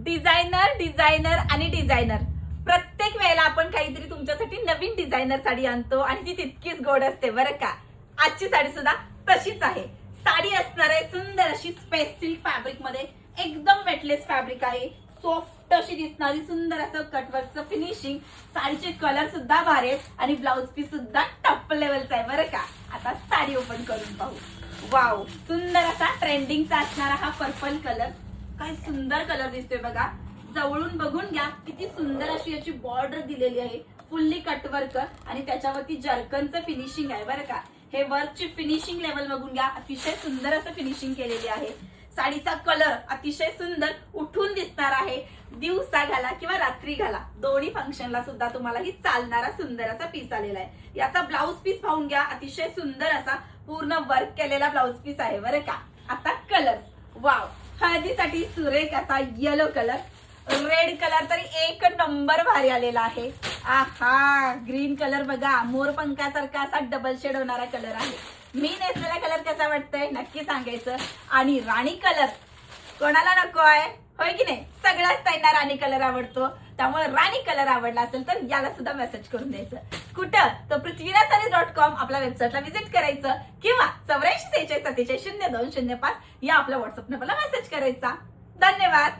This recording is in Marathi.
डिझायनर डिझायनर आणि डिझायनर प्रत्येक वेळेला आपण काहीतरी तुमच्यासाठी नवीन डिझायनर साडी आणतो आणि ती तितकीच गोड असते बरं का. आजची साडी सुद्धा तशीच आहे. साडी असणार आहे सुंदर अशी स्पेस सिल्क फॅब्रिक मध्ये, एकदम वेटलेस फॅब्रिक आहे. सॉफ्ट अशी दिसणारी सुंदर असं कटवर्कचं फिनिशिंग. साडीचे कलर सुद्धा भारी आहेत आणि ब्लाउज पीस सुद्धा टॉप लेवलचा आहे बरं का. आता साडी ओपन करून पाहू. वाव, सुंदर असा ट्रेंडिंगचा असणारा हा पर्पल कलर. काय सुंदर कलर दिसतोय बघा. जवळून बघून घ्या किती सुंदर अशी याची बॉर्डर दिलेली आहे. फुल्ली कटवर्क आणि त्याच्यावरती जर्कनचं फिनिशिंग आहे बरं का. हे वर्कची फिनिशिंग लेवल बघून घ्या. अतिशय सुंदर असं फिनिशिंग केलेली आहे. साडीचा कलर अतिशय सुंदर उठून दिसणार आहे. दिवसा घाला किंवा रात्री घाला, दोन्ही फंक्शनला सुद्धा तुम्हाला ही चालणारा सुंदर असा पीस आलेला आहे. याचा ब्लाउज पीस पाहून घ्या. अतिशय सुंदर असा पूर्ण वर्क केलेला ब्लाउज पीस आहे बरं का. आता कलर, वाव, हळदीसाठी सुरेख असा येलो कलर. रेड कलर तरी एक नंबर भारी आलेला आहे. आहा, ग्रीन कलर बघा, मोरपंखासारखा असा डबल शेड होणारा कलर आहे. मी नेसलेला कलर कसा वाटतंय नक्की सांगायचं. आणि राणी कलर कोणाला नको आहे, होय की नाही. सगळ्याच ताईंना राणी कलर आवडतो. त्यामुळे राणी कलर आवडला असेल तर याला सुद्धा मेसेज करून द्यायचं. कुठं, तर पृथ्वीराजसाडी.com आपल्या वेबसाईटला व्हिजिट करायचं किंवा 84 46 47 02 05 या आपल्या व्हॉट्सअप नंबरला मेसेज करायचा. धन्यवाद.